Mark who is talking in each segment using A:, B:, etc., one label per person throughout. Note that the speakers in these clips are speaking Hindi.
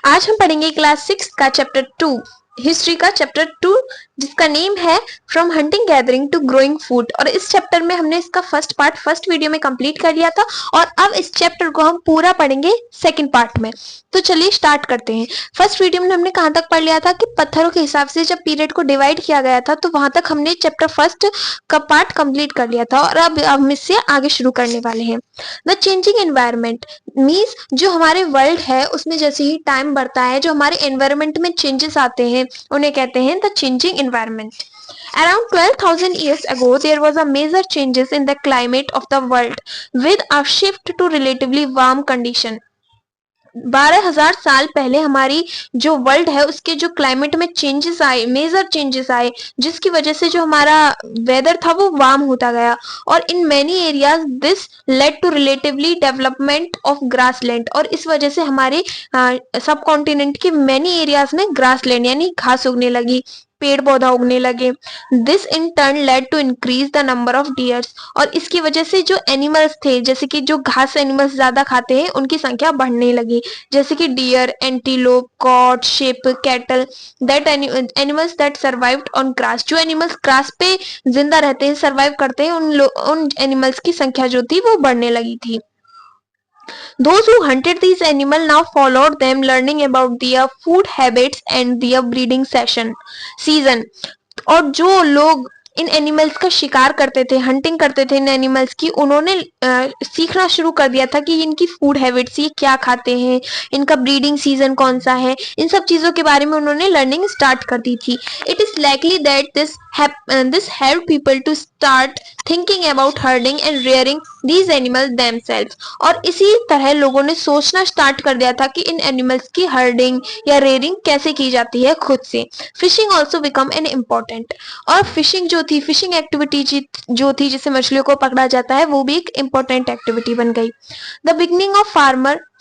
A: आज हम पढ़ेंगे क्लास 6 का चैप्टर 2, हिस्ट्री का चैप्टर 2, जिसका नेम है from hunting gathering to growing food. और इस चैप्टर में हमने इसका फर्स्ट पार्ट फर्स्ट वीडियो में कंप्लीट कर लिया था और अब इस चैप्टर को हम पूरा पढ़ेंगे सेकंड पार्ट में। तो चलिए स्टार्ट करते हैं। फर्स्ट वीडियो में हमने कहां तक पढ़ लिया था कि पत्थरों के हिसाब से जब पीरियड को डिवाइड किया गया था, तो वहां तक हमने चैप्टर फर्स्ट का पार्ट कंप्लीट कर लिया था और अब हम इससे आगे शुरू करने वाले हैं। द चेंजिंग एनवायरमेंट मीन्स जो हमारे वर्ल्ड है उसमें जैसे ही टाइम बढ़ता है, जो हमारे एनवायरमेंट में चेंजेस आते हैं उन्हें कहते हैं the changing environment. Around 12,000 years ago, there was a major changes in the climate of the world, with a shift to relatively warm condition. 12,000 साल पहले हमारी जो वर्ल्ड है उसके जो क्लाइमेट में चेंजेस आए, मेजर चेंजेस आए, जिसकी वजह से जो हमारा वेदर था वो वार्म होता गया। और in many areas this led to relatively development of grassland, और इस वजह से हमारे सब कॉन्टिनेंट के मेनी एरियाज में ग्रासलैंड यानी घास उगने लगी, पेड़ पौधा उगने लगे। This in turn led to increase the number of deers, और इसकी वजह से जो एनिमल्स थे, जैसे कि जो घास एनिमल्स ज्यादा खाते हैं, उनकी संख्या बढ़ने लगी, जैसे कि deer, antelope, goat, sheep, cattle, that animals that survived on grass. जो एनिमल्स ग्रास पे जिंदा रहते हैं, सर्वाइव करते हैं, उन एनिमल्स की संख्या जो थी वो बढ़ने लगी थी। Those who hunted these animals now followed them, learning about their food habits and their breeding season. और जो लोग इन एनिमल्स का शिकार करते थे, हंटिंग करते थे इन एनिमल्स की, उन्होंने सीखना शुरू कर दिया था कि इनकी फूड हैबिट्स, ये क्या खाते हैं, इनका ब्रीडिंग सीजन कौन सा है, इन सब चीजों के बारे में उन्होंने लर्निंग स्टार्ट कर दी थी। It is likely that this help people to start thinking about herding and rearing these animals themselves. और इसी तरह लोगों ने सोचना स्टार्ट कर दिया था कि इन एनिमल्स की हर्डिंग या रेयरिंग कैसे की जाती है खुद से। Fishing also become an important, और फिशिंग जो थी, फिशिंग एक्टिविटी जो थी, जिससे मछलियों को पकड़ा जाता है, वो भी एक इम्पोर्टेंट एक्टिविटी बन गई। The beginning of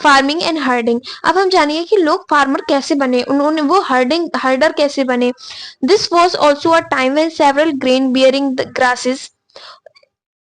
A: farming and herding. अब हम जानिए कि लोग फार्मर कैसे बने, उन्होंने वो हर्डर कैसे बने। This was also a time when several grain bearing grasses.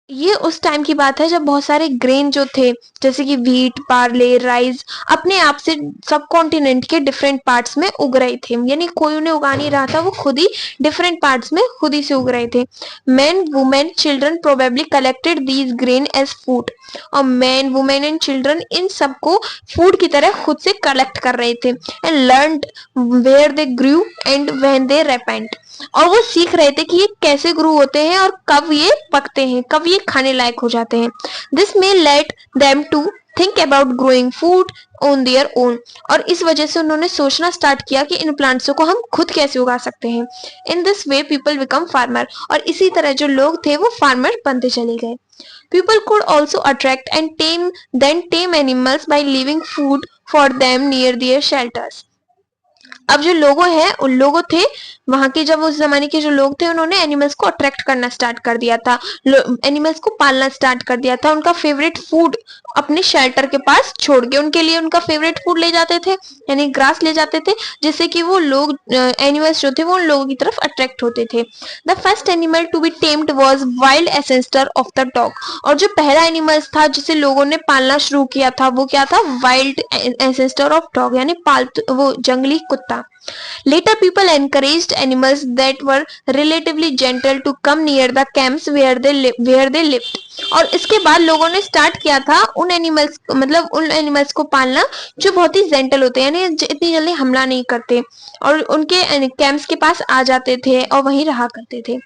A: ये उस टाइम की बात है जब बहुत सारे ग्रेन जो थे, जैसे कि व्हीट, बार्ले, राइस, अपने आप से सब कॉन्टिनेंट के डिफरेंट पार्ट्स में उग रहे थे, यानी कोई उन्हें उगा नहीं रहा था, वो खुद ही डिफरेंट पार्ट्स में खुद ही से उग रहे थे। Man, women, children probably collected these grain as food, और मैन, वुमेन एंड चिल्ड्रन इन सबको फूड की तरह खुद से कलेक्ट कर रहे थे। And learned where they grew and when they ripened, और वो सीख रहे थे कि ये कैसे ग्रो होते हैं और कब ये पकते हैं, कब ये खाने लायक हो जाते हैं। This may let them to think about growing food on their own, और इस वजह से उन्होंने सोचना स्टार्ट किया कि इन प्लांट्सों को हम खुद कैसे उगा सकते हैं। In this way people become farmer, और इसी तरह जो लोग थे वो फार्मर बनते चले गए। People could also attract and tame animals by living food for them near their shelters. अब जो लोगों थे वहां के, जब उस जमाने के जो लोग थे, उन्होंने एनिमल्स को अट्रैक्ट करना स्टार्ट कर दिया था, एनिमल्स को पालना स्टार्ट कर दिया था, उनका फेवरेट फूड अपने शेल्टर के पास छोड़ के उनके लिए उनका फेवरेट फूड ले जाते थे, यानी ग्रास ले जाते थे, जिससे कि वो लोग एनिमल्स जो थे वो उन लोगों की तरफ अट्रैक्ट होते थे। The first animal to be tamed was wild ancestor of the dog, और जो पहला एनिमल्स था जिसे लोगों ने पालना शुरू किया था वो क्या था, वाइल्ड एसेंस्टर ऑफ डॉग, यानी पालतू, वो जंगली कुत्ता। Later people encouraged animals that were relatively gentle to come near the camps where they lived. और इसके बाद लोगों ने स्टार्ट किया था उन एनिमल्स को पालना जो बहुत ही जेंटल होते हैं, यानी इतनी जल्दी हमला नहीं करते, और उनके कैंप्स के पास आ जाते थे और वहीं रहा करते थे।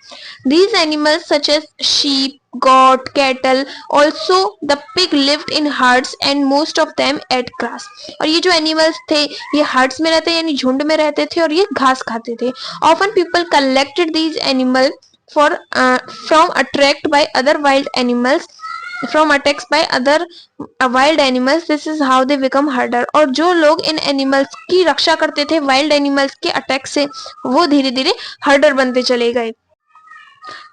A: These animals such as sheep, goat, cattle, also the pig lived in herds and most of them ate grass. और ये जो एनिमल्स थे ये हर्ड्स में रहते, यानी झुंड में रहते थे, और ये घास खाते थे। Often people collected these animals from attract by other wild animals, from attacks by other wild animals. This is how they become herder. और जो लोग इन एनिमल्स की रक्षा करते थे वाइल्ड एनिमल्स के अटैक से, वो धीरे धीरे हर्डर बनते चले गए।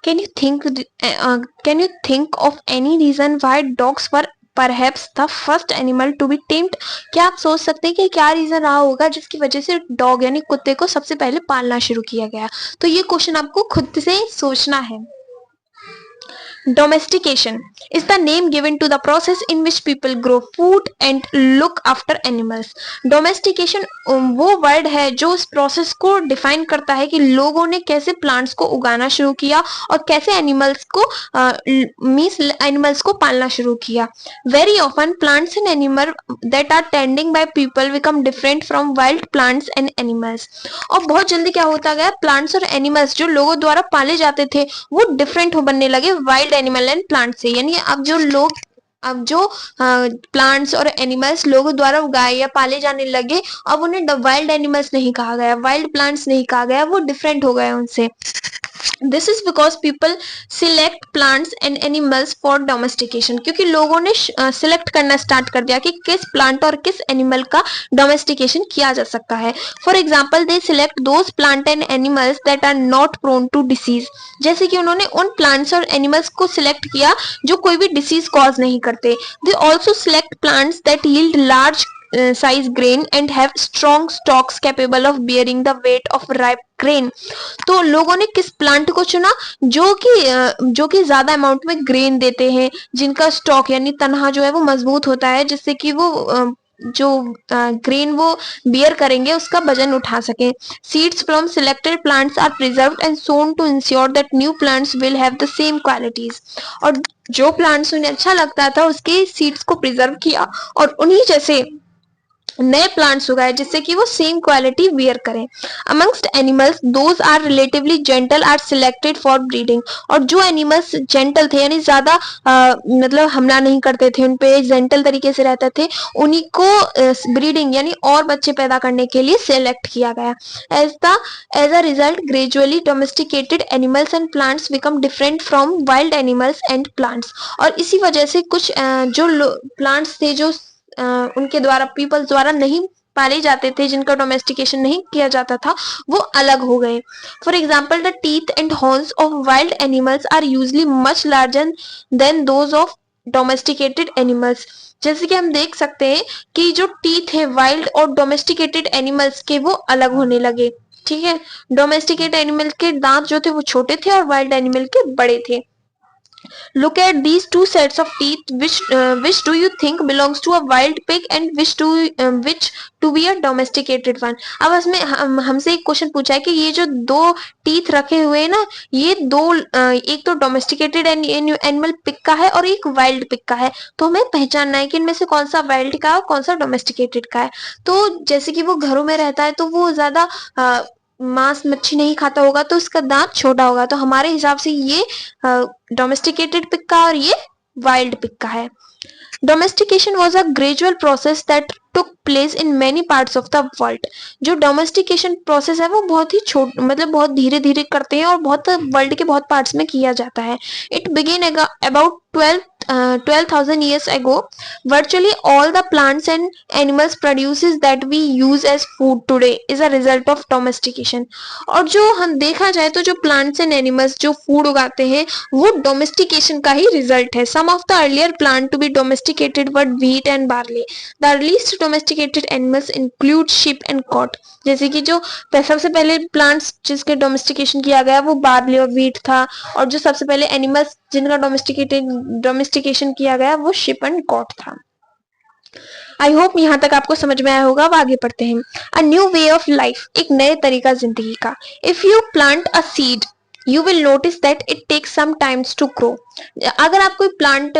A: Can you think of any reason why dogs were perhaps the first animal to be tamed? क्या आप सोच सकते हैं कि क्या रीजन रहा होगा जिसकी वजह से डॉग यानी कुत्ते को सबसे पहले पालना शुरू किया गया? तो ये क्वेश्चन आपको खुद से सोचना है। Domestication is the name given to the process in which people grow food and look after animals. Domestication वो वर्ड है जो इस प्रोसेस को डिफाइन करता है कि लोगों ने कैसे प्लांट्स को उगाना शुरू किया और कैसे एनिमल्स को मींस एनिमल्स को पालना शुरू किया. Very often plants and animals that are tending by people become different from wild plants and animals. और बहुत जल्दी क्या होता गया, प्लांट्स और एनिमल्स जो लोगों द्वारा पाले जाते थे वो डिफरेंट हो बनने लगे वाइल्ड एनिमल एंड प्लांट से. यानी अब जो प्लांट्स और एनिमल्स लोगों द्वारा उगाए या पाले जाने लगे, अब उन्हें वाइल्ड एनिमल्स नहीं कहा गया, वाइल्ड प्लांट्स नहीं कहा गया, वो डिफरेंट हो गए उनसे. This is because people select plants and animals for domestication. क्योंकि लोगों ने सिलेक्ट करना स्टार्ट कर दिया कि किस प्लांट और किस एनिमल का डोमेस्टिकेशन किया जा सकता है. For example they select those plant and animals that are not prone to disease. जैसे कि उन्होंने उन प्लांट्स और एनिमल्स को सिलेक्ट किया जो कोई भी डिसीज कॉज नहीं करते. They also select plants that yield large size grain and have strong stalks capable of bearing the weight of ripe grain. तो लोगों ने किस प्लांट को चुना जो कि ज्यादा अमाउंट में ग्रेन देते हैं, जिनका स्टॉक यानी तनहा जो है वो मजबूत होता है, जिससे कि वो जो ग्रेन वो बियर करेंगे उसका वजन उठा सके. Seeds from selected plants are preserved and sown to ensure that new plants will have the same qualities. और जो प्लांट्स उन्हें अच्छा लगता था उसके सीड्स को प्रिजर्व किया और उन्हीं जैसे नए प्लांट्स उगाए जिससे कि वो सेम क्वालिटी वियर करें. Amongst animals those are relatively gentle are selected for breeding. और जो एनिमल्स जेंटल थे यानी ज्यादा मतलब हमला नहीं करते थे, उन पे जेंटल तरीके से रहते थे, उन्हीं को ब्रीडिंग यानी और बच्चे पैदा करने के लिए सिलेक्ट किया गया. As a result gradually domesticated animals and plants become different from wild animals and plants. और इसी वजह से कुछ जो प्लांट्स थे जो उनके द्वारा पीपल द्वारा नहीं पाले जाते थे, जिनका डोमेस्टिकेशन नहीं किया जाता था, वो अलग हो गए. For example the teeth and horns of wild animals are usually much larger than those of domesticated animals. जैसे कि हम देख सकते हैं कि जो टीथ है वाइल्ड और डोमेस्टिकेटेड एनिमल्स के वो अलग होने लगे. ठीक है, डोमेस्टिकेटेड एनिमल के दांत जो थे वो छोटे थे और वाइल्ड एनिमल के बड़े थे. Look at these two sets of teeth. Which do you think belongs to a wild pig and which to be a domesticated one? अब इसमें हमसे एक क्वेश्चन पूछा है कि ये जो दो टीथ रखे हुए हैं ना, ये दो एक तो डोमेस्टिकेटेड एनिमल पिग का है और एक वाइल्ड पिग का है. तो हमें पहचानना है कि इनमें से कौन सा वाइल्ड का है और कौन सा डोमेस्टिकेटेड का है. तो जैसे कि वो घरों में रहता है तो वो ज्यादा मांस मच्छी नहीं खाता होगा तो उसका दांत छोटा होगा. तो हमारे हिसाब से ये डोमेस्टिकेटेड पिग का और ये वाइल्ड पिग का है. Domestication was a gradual process that took place in many parts of the world. जो डोमेस्टिकेशन प्रोसेस है वो बहुत ही मतलब बहुत धीरे धीरे करते हैं और बहुत वर्ल्ड के बहुत पार्ट्स में किया जाता है. It began about 12,000 years ago. Virtually all the plants and animals produces that we use as food today is a result of domestication. और जो हम देखा जाए तो जो plants and animals जो food उगाते हैं वो domestication का ही result है. Some of the earlier plant to be domesticated were wheat and barley. The earliest domesticated animals include sheep and goat. जैसे कि जो सबसे पहले प्लांट्स जिसके डोमेस्टिकेशन किया गया वो बार्ली और वीट था, और जो सबसे पहले एनिमल्स जिनका डोमेस्टिकेशन किया गया वो शिप एंड गॉट था. आई होप यहाँ तक आपको समझ में आया होगा. अब आगे पढ़ते हैं. A new way of life, एक नए तरीका जिंदगी का. If you plant a seed you will notice that it takes some times to grow. अगर आप कोई प्लांट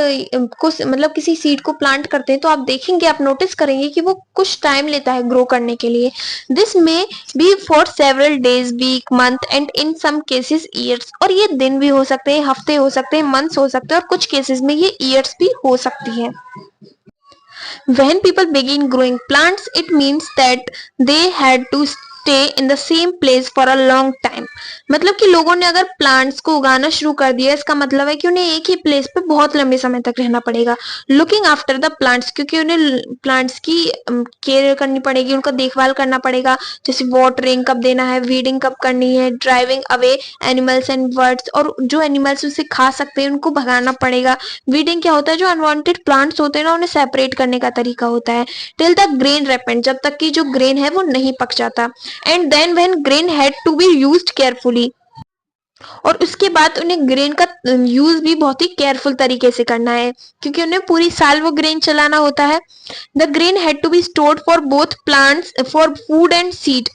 A: को मतलब किसी सीड को प्लांट करते हैं तो आप देखेंगे, आप नोटिस करेंगे कि वो कुछ टाइम लेता है ग्रो करने के लिए. This may be for several days, week, month and in some cases years. और ये दिन भी हो सकते हैं, हफ्ते हो सकते हैं, मंथ्स हो सकते हैं और कुछ केसेस में ये ईयर्स भी हो सकती है. When people begin growing plants, it means that they had to stay in the same place for a long time. मतलब कि लोगों ने अगर प्लांट्स को उगाना शुरू कर दिया, इसका मतलब है कि उन्हें एक ही प्लेस पे बहुत लंबे समय तक रहना पड़ेगा. लुकिंग आफ्टर द प्लांट्स, क्योंकि उन्हें प्लांट्स की केयर करनी पड़ेगी, उनका देखभाल करना पड़ेगा. जैसे वाटरिंग कब देना है, वीडिंग कब करनी है, driving away animals and birds, और जो एनिमल्स उसे खा सकते हैं उनको भगाना पड़ेगा. वीडिंग क्या होता है, जो अनवांटेड प्लांट्स होते हैं ना उन्हें सेपरेट करने का तरीका होता है. टिल द ग्रेन रिपेंड, जब तक कि जो ग्रेन है वो नहीं पक जाता. And then when grain had to be used carefully. और उसके बाद उन्हें ग्रेन का यूज भी बहुत ही केयरफुल तरीके से करना है, क्योंकि उन्हें पूरी साल वो ग्रेन चलाना होता है। The grain had to be stored for both plants for food and seed.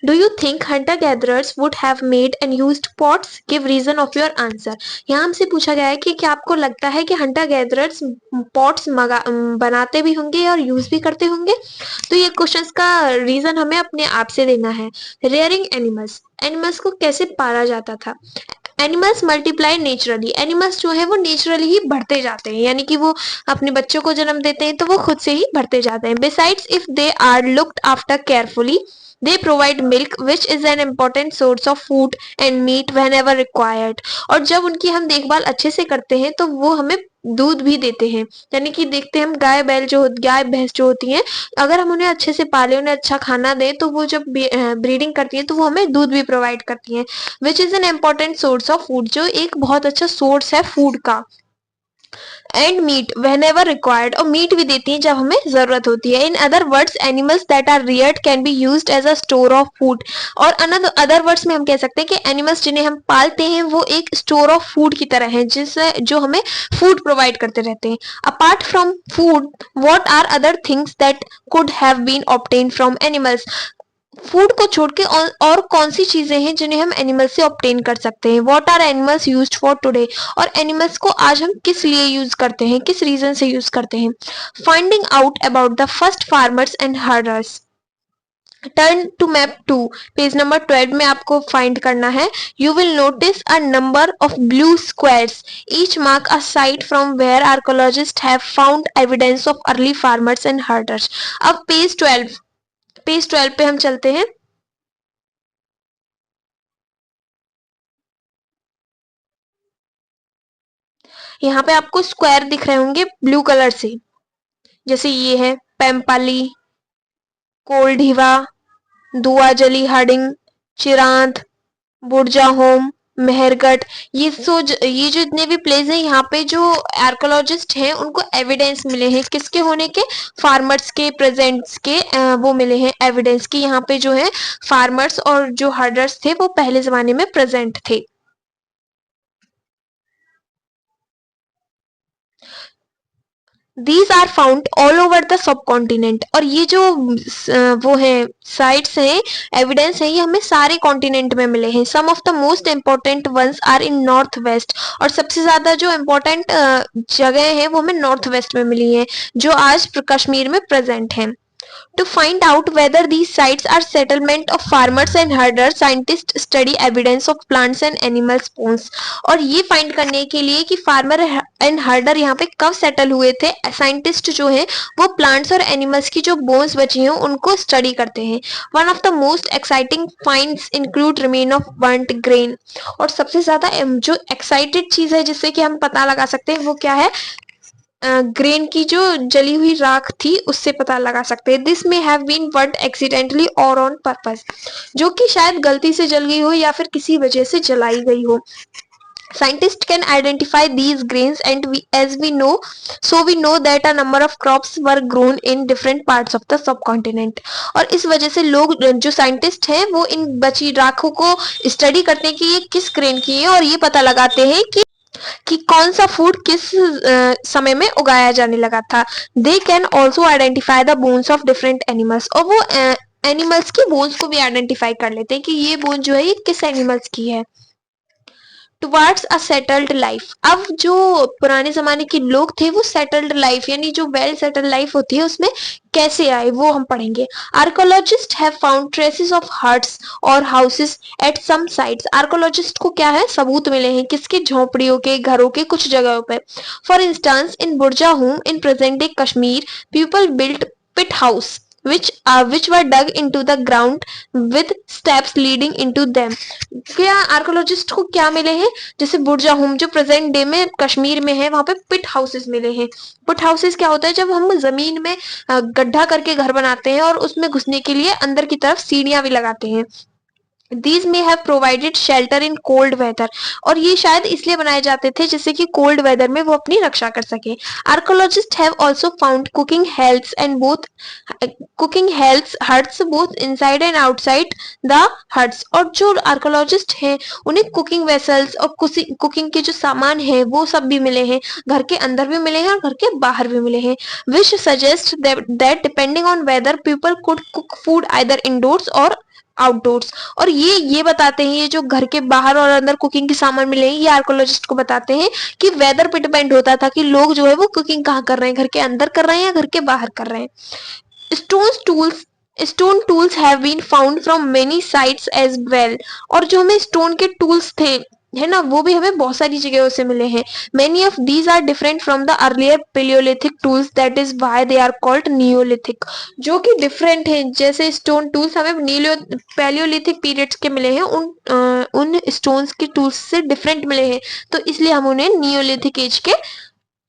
A: Do you think hunter gatherers would have made and used pots? Give reason of your answer. यहाँ हमसे पूछा गया है कि क्या आपको लगता है कि हंटर गैदरर्स पॉट्स बनाते भी होंगे और यूज भी करते होंगे? तो ये क्वेश्चंस का रीजन हमें अपने आप से देना है। रेयरिंग एनिमल्स, एनिमल्स को कैसे पाला जाता था? एनिमल्स मल्टीप्लाई नेचुरली, एनिमल्स जो है वो नेचुरली ही बढ़ते जाते हैं, यानी कि वो अपने बच्चों को जन्म देते हैं तो वो खुद से ही बढ़ते जाते हैं। Besides if they are looked after carefully, they provide milk which is an important source of food and meat whenever required। और जब उनकी हम देखभाल अच्छे से करते हैं तो वो हमें दूध भी देते हैं, यानी कि देखते हैं हम गाय भैंस जो होती हैं, अगर हम उन्हें अच्छे से पाले, उन्हें अच्छा खाना दें, तो वो जब ब्रीडिंग करती है तो वो हमें दूध भी प्रोवाइड करती हैं। Which is an important source of food, जो एक बहुत अच्छा सोर्स है फूड का। And meat whenever required, और मीट भी देती है जब हमें जरूरत होती है। In other words animals that are reared can be used as a store of food. और अदर वर्ड्स में हम कह सकते हैं कि एनिमल्स जिन्हें हम पालते हैं वो एक स्टोर ऑफ फूड की तरह है, जिससे जो हमें फूड प्रोवाइड करते रहते हैं। Apart from food, what are other things that could have been obtain from animals? Food को छोड़ के और कौन सी चीजें हैं जिन्हें हम एनिमल से ऑब्टेन कर सकते हैं? What are animals used for today, और एनिमल्स को आज हम किस लिए यूज करते हैं, किस रीजन से यूज करते हैं? Finding out about the first farmers and herders. Turn to map 2, page number 12 में आपको फाइंड करना है। You will notice a number of blue squares, each mark a site from where archaeologist have found evidence of early farmers and herders. अब पेज 12 पे हम चलते हैं। यहाँ पे आपको स्क्वायर दिख रहे होंगे ब्लू कलर से, जैसे ये है पेम्पाली, कोल्ढिवा, दुआजली हार्डिंग, चिरांद, बुर्जा होम, मेहरगढ़। ये जो इतने भी प्लेस हैं, यहाँ पे जो आर्कोलॉजिस्ट हैं उनको एविडेंस मिले हैं किसके होने के? फार्मर्स के प्रेजेंट्स के वो मिले हैं एविडेंस कि यहाँ पे जो है फार्मर्स और जो हर्डर्स थे वो पहले जमाने में प्रेजेंट थे। These are found all over the subcontinent, और ये जो वो है साइट्स हैं, एविडेंस है, ये हमें सारे कॉन्टिनेंट में मिले हैं। Some of the most important ones are in north west, और सबसे ज्यादा जो इम्पोर्टेंट जगह है वो हमें नॉर्थ वेस्ट में मिली है, जो आज कश्मीर में प्रेजेंट है। To find out whether these sites are settlement of farmers and herders, scientists study evidence of plants and animals bones। और ये फाइंड करने के लिए कि फार्मर एंड हर्डर यहाँ पे कब सेटल हुए थे, साइंटिस्ट जो है वो प्लांट्स और एनिमल्स की जो बोन्स बची हैं उनको स्टडी करते हैं। One of the most exciting finds include remain of burnt grain, और सबसे ज्यादा जो एक्साइटेड चीज है जिससे कि हम पता लगा सकते हैं वो क्या है? ग्रेन की जो जली हुई राख थी उससे पता लगा सकते हैं। दिस में हैव बीन बर्न्ड एक्सीडेंटली और ऑन पर्पस, जो कि शायद गलती से जल गई हो या फिर किसी वजह से जलाई गई हो। Scientists can identify these grains, and we know that a number of crops were grown in different parts of the subcontinent। और इस वजह से लोग जो साइंटिस्ट हैं वो इन बची राखों को स्टडी करते हैं कि ये किस ग्रेन की है, और ये पता लगाते हैं कि कौन सा फूड किस समय में उगाया जाने लगा था। They can also identify the bones of different animals, और वो एनिमल्स की बोन्स को भी आइडेंटिफाई कर लेते हैं कि ये बोन जो है ये किस एनिमल्स की है। टुवर्ड्स अ सेटल्ड लाइफ, अब जो पुराने जमाने के लोग थे वो सेटल्ड लाइफ यानी जो वेल सेटल्ड लाइफ होती है उसमें कैसे आए वो हम पढ़ेंगे। Archaeologists have found traces of huts और houses at some sites, archaeologists को क्या है? सबूत मिले हैं किसके? झोपड़ियों के, घरों के कुछ जगहों पे। For instance in Burzahom in present day Kashmir, people built pit house which were dug into the ground with steps leading into them। क्या आर्कोलॉजिस्ट को क्या मिले हैं? जैसे बुर्जा होम जो प्रेजेंट डे में कश्मीर में है, वहां पे पिट हाउसेस मिले हैं। पिट हाउसेस क्या होता है? जब हम जमीन में गड्ढा करके घर बनाते हैं और उसमें घुसने के लिए अंदर की तरफ सीढ़ियां भी लगाते हैं। These may have provided shelter in cold weather, और ये शायद इसलिए बनाए जाते थे जिससे कि कोल्ड वेदर में वो अपनी रक्षा कर सके. Archaeologists have also found cooking helps huts both inside and outside the huts. और जो आर्कोलॉजिस्ट हैं उन्हें कुकिंग वेसल्स और कुकिंग के जो सामान है वो सब भी मिले हैं, घर के अंदर भी मिले हैं और घर के बाहर भी मिले हैं, which suggests that depending on weather people could cook food either indoors or outdoors. और ये बताते हैं, ये जो घर के बाहर और अंदर कुकिंग के सामान मिले हैं ये आर्कोलॉजिस्ट को बताते हैं कि वेदर पे डिपेंड होता था कि लोग जो है वो कुकिंग कहाँ कर रहे हैं, घर के अंदर कर रहे हैं या घर के बाहर कर रहे हैं. Stone tools have been found from many sites as well. और जो हमें स्टोन के टूल्स थे है ना वो भी हमें बहुत सारी जगहों से मिले हैं. Many of these are different from the earlier palaeolithic tools, that is why they are called neolithic. जो कि डिफरेंट हैं, जैसे स्टोन टूल्स हमें पेलियोलिथिक पीरियड्स के मिले हैं, उन स्टोन्स के टूल्स से डिफरेंट मिले हैं, तो इसलिए हम उन्हें नियोलिथिक एज के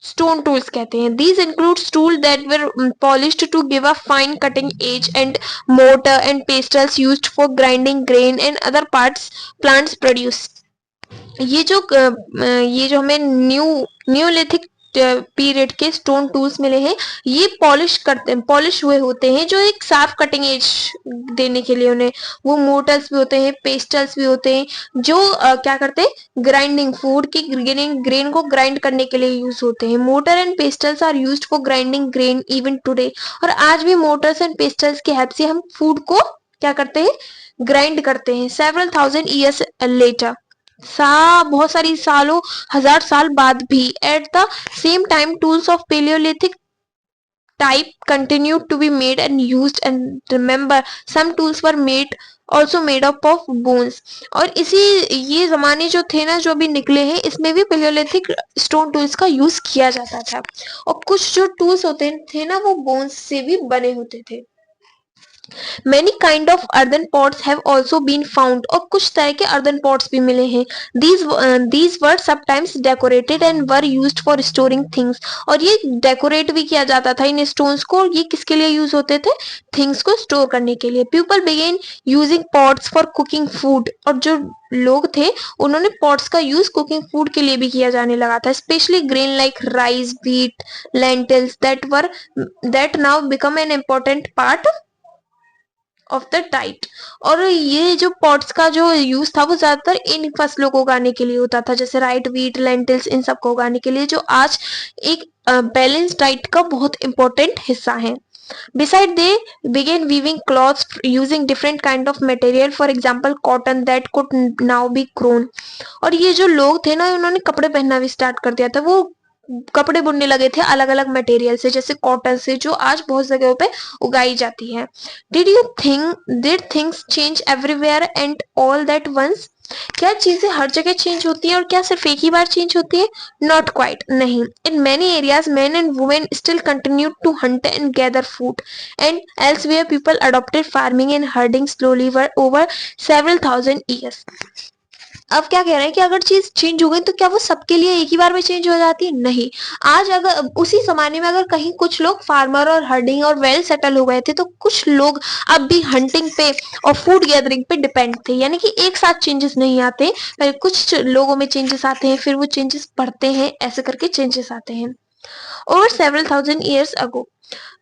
A: स्टोन टूल्स कहते हैं. These include tools that were polished to give a fine cutting edge, and mortar and pestles used for grinding grain and other parts plants produce. ये जो हमें न्यूलिथिक पीरियड के स्टोन टूल्स मिले हैं ये पॉलिश हुए होते हैं, जो एक साफ कटिंग एज देने के लिए उन्हें, वो मोटर्स भी होते हैं, पेस्टल्स भी होते हैं, जो क्या करते हैं ग्राइंडिंग फूड की ग्रेन को ग्राइंड करने के लिए यूज होते हैं. Mortar and pestles are used for grinding grain even today. और आज भी मोटर्स एंड पेस्टल्स की हेल्प से हम फूड को क्या करते हैं ग्राइंड करते हैं. सेवरल थाउजेंड ईयर्स लेटर, बहुत सारी सालों हजार साल बाद भी, at the same time tools of palaeolithic type continued to be made and used, and remember some tools were also made up of bones. और ये जमाने जो थे ना जो भी निकले हैं इसमें भी पेलियोलिथिक स्टोन टूल्स का यूज किया जाता था, और कुछ जो टूल्स होते थे ना वो बोन्स से भी बने होते थे. Many kind of earthen pots have also been found, और कुछ तरह के earthen pots भी मिले हैं. These were sometimes decorated and were used for storing things. और ये decorate भी किया जाता था इन stones को, ये किसके लिए use होते थे things को store करने के लिए. People began using pots for cooking food, और जो लोग थे उन्होंने pots का use cooking food के लिए भी किया जाने लगा था. Especially grain like rice, wheat, lentils that now become an important part of the diet. और ये जो पॉट्स का जो यूज था वो ज्यादातर इन फसलों को उगाने के लिए होता था, जैसे राइट, व्हीट, लेंटिल्स, इन सब को उगाने के लिए, जो आज एक बैलेंस डाइट का बहुत इंपॉर्टेंट हिस्सा है. Beside they began weaving cloths using different kind of material, for example cotton that could now be grown. और ये जो लोग थे ना उन्होंने कपड़े पहनना भी स्टार्ट कर दिया था, वो कपड़े बुनने लगे थे अलग अलग मटेरियल से, जैसे कॉटन से, जो आज बहुत जगहों पे उगाई जाती है. Did things change everywhere and all that once. क्या चीजें हर जगह चेंज होती है और क्या सिर्फ एक ही बार चेंज होती है? नॉट क्वाइट, नहीं. In many areas men and women still continue to hunt and gather food, and elsewhere people adopted farming and herding slowly over several thousand years. अब क्या कह रहे हैं कि अगर चीज चेंज हो गई तो क्या वो सबके लिए एक ही बार में चेंज हो जाती है? नहीं. आज अगर उसी जमाने में अगर कहीं कुछ लोग फार्मर और हर्डिंग और वेल सेटल हो गए थे तो कुछ लोग अब भी हंटिंग पे और फूड गैदरिंग पे डिपेंड थे, यानी कि एक साथ चेंजेस नहीं आते, पहले कुछ लोगों में चेंजेस आते हैं फिर वो चेंजेस बढ़ते हैं, ऐसे करके चेंजेस आते हैं. Over several thousand years ago,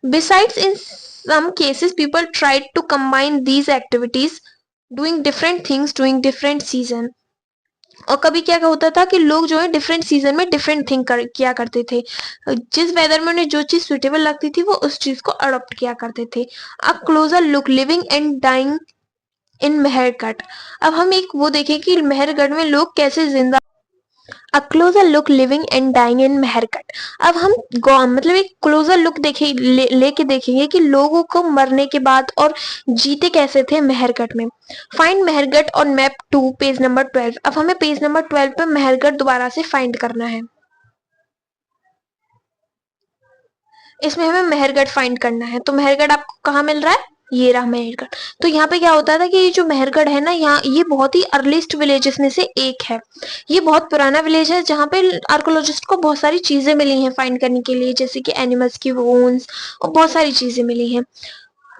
A: besides in some cases people tried to combine these activities, doing different things during different season. और कभी क्या होता था कि लोग जो है डिफरेंट सीजन में डिफरेंट थिंग किया करते थे, जिस वेदर में उन्हें जो चीज सुटेबल लगती थी वो उस चीज को अडॉप्ट किया करते थे. A closer look living and dying in Mehrgarh. अब हम एक वो देखें कि मेहरगढ़ में लोग कैसे जिंदा. A closer look living and dying in Mehrgarh. अब हम मतलब एक क्लोजर लुक लेके देखेंगे कि लोगों को मरने के बाद और जीते कैसे थे मेहरगढ़ में. Find Mehrgarh on map 2 page number 12. अब हमें पेज नंबर 12 पे मेहरगढ़ दोबारा से फाइंड करना है. इसमें हमें मेहरगढ़ फाइंड करना है, तो मेहरगढ़ आपको कहाँ मिल रहा है? ये रहा मेहरगढ़. तो यहाँ पे क्या होता था कि ये जो मेहरगढ़ है ना, यहाँ ये बहुत ही अर्लीस्ट विलेजेस में से एक है. ये बहुत पुराना विलेज है जहाँ पे आर्कोलॉजिस्ट को बहुत सारी चीजें मिली हैं फाइंड करने के लिए, जैसे कि एनिमल्स की बोन्स और बहुत सारी चीजें मिली हैं.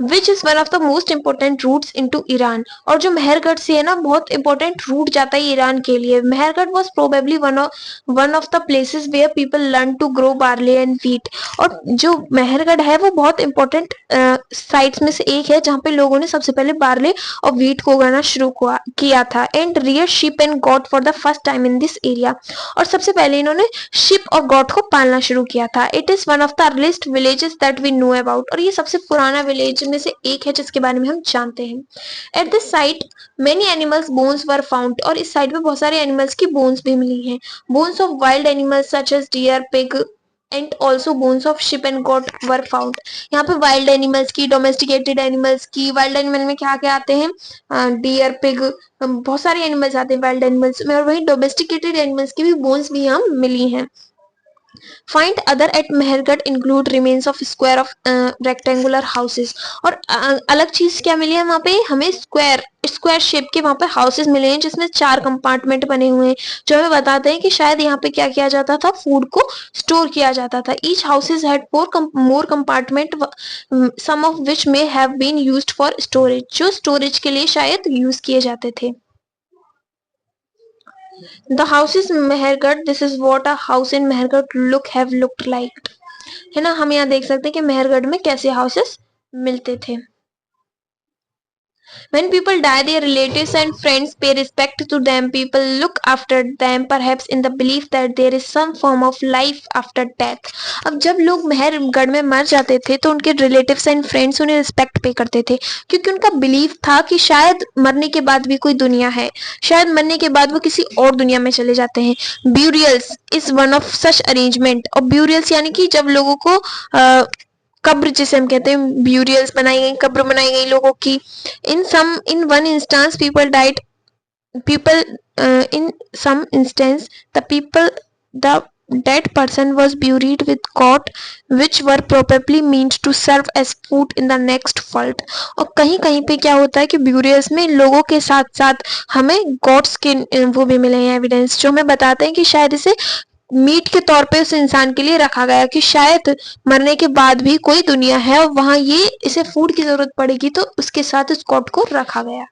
A: Which is one of the most important routes into Iran. और जो मेहरगढ़ से है ना, बहुत इंपॉर्टेंट रूट जाता है ईरान के लिए। Mehrgarh was probably one of the places where people learn to grow barley and wheat. और जो मेहरगढ़ है वो बहुत इंपॉर्टेंट साइट्स में से एक है जहाँ पे लोगों ने सबसे पहले बार्ले और व्हीट को उगाना शुरू किया था। And rear sheep and got for the first time in this area. और सबसे पहले इन्होंने शिप और गॉट को पालना शुरू किया था। It is one of the earliest villages that we know about. और ये सबसे पुराना विलेज में से एक है जिसके बारे में हम जानते हैं। At this site many animals bones were found. और इस साइट पे बहुत सारे एनिमल्स की बोन्स भी मिली हैं। Bones of wild animals such as deer, pig and also bones of sheep and goat were found. यहाँ पे वाइल्ड एनिमल्स की, डोमेस्टिकेटेड एनिमल्स की, वाइल्ड एनिमल में क्या क्या आते हैं, डियर, पिग, बहुत सारे एनिमल्स आते हैं वाइल्ड एनिमल्स में। और वही डोमेस्टिकेटेड एनिमल्स की भी बोन्स भी यहाँ मिली हैं। Find other at Mehergarh include remains of square of rectangular houses। और अलग चीज क्या मिली है वहाँ पे, हमें स्क्वायर शेप के वहाँ पे हाउसेस मिले हैं जिसमें 4 कंपार्टमेंट बने हुए हैं, जो हमें बताते हैं कि शायद यहाँ पे क्या किया जाता था, फूड को स्टोर किया जाता था। Each houses had more compartment, some of which may have been used for storage, जो स्टोरेज के लिए शायद यूज किए जाते थे। The house is Mehergarh. This is what a house in Mehergarh have looked like। है ना, हम यहाँ देख सकते हैं कि मेहरगढ़ में कैसे हाउसेस मिलते थे। When people die, their relatives and friends pay respect to them. People look after them, perhaps in the belief that there is some form of life after death। अब जब लोग मेहरगढ़ में मर जाते थे तो उनके रिलेटिव्स एंड फ्रेंड्स उन्हें रिस्पेक्ट पे करते थे, क्योंकि उनका बिलीफ था कि शायद मरने के बाद भी कोई दुनिया है, शायद मरने के बाद वो किसी और दुनिया में चले जाते हैं। Burials is one of such arrangement. और ब्यूरियल्स यानी कि जब लोगों को कब्र जिसे हम कहते हैं, ब्यूरियल्स बनाई गई, कब्र बनाई गई लोगों की। in one instance people died people in some instance the dead person was buried with goat which were probably meant to serve as food in the next world। और कहीं कहीं पे क्या होता है कि ब्यूरियल्स में लोगों के साथ साथ हमें गॉड्स के वो भी मिले हैं एविडेंस, जो हमें बताते हैं कि शायद इसे मीट के तौर पे उस इंसान के लिए रखा गया, कि शायद मरने के बाद भी कोई दुनिया है और वहां ये इसे फूड की जरूरत पड़ेगी तो उसके साथ उस गॉड को रखा गया।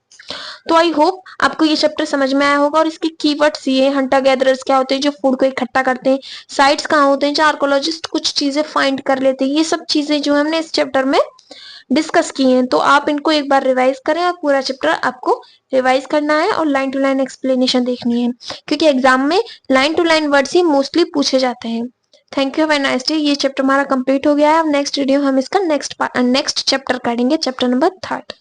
A: तो आई होप आपको ये चैप्टर समझ में आया होगा। और इसके कीवर्ड्स ये, हंटर गैदरर्स क्या होते हैं जो फूड को इकट्ठा करते हैं, साइट्स कहाँ होते हैं जहाँ आर्कोलॉजिस्ट कुछ चीजें फाइंड कर लेते हैं, ये सब चीजें जो हमने इस चैप्टर में डिस्कस की हैं। तो आप इनको एक बार रिवाइज करें, और पूरा चैप्टर आपको रिवाइज करना है और लाइन टू लाइन एक्सप्लेनेशन देखनी है, क्योंकि एग्जाम में लाइन टू लाइन वर्ड्स ही मोस्टली पूछे जाते हैं। Thank you, have a nice day. ये चैप्टर हमारा कंप्लीट हो गया है। अब नेक्स्ट वीडियो हम इसका नेक्स्ट चैप्टर करेंगे, चैप्टर नंबर 3।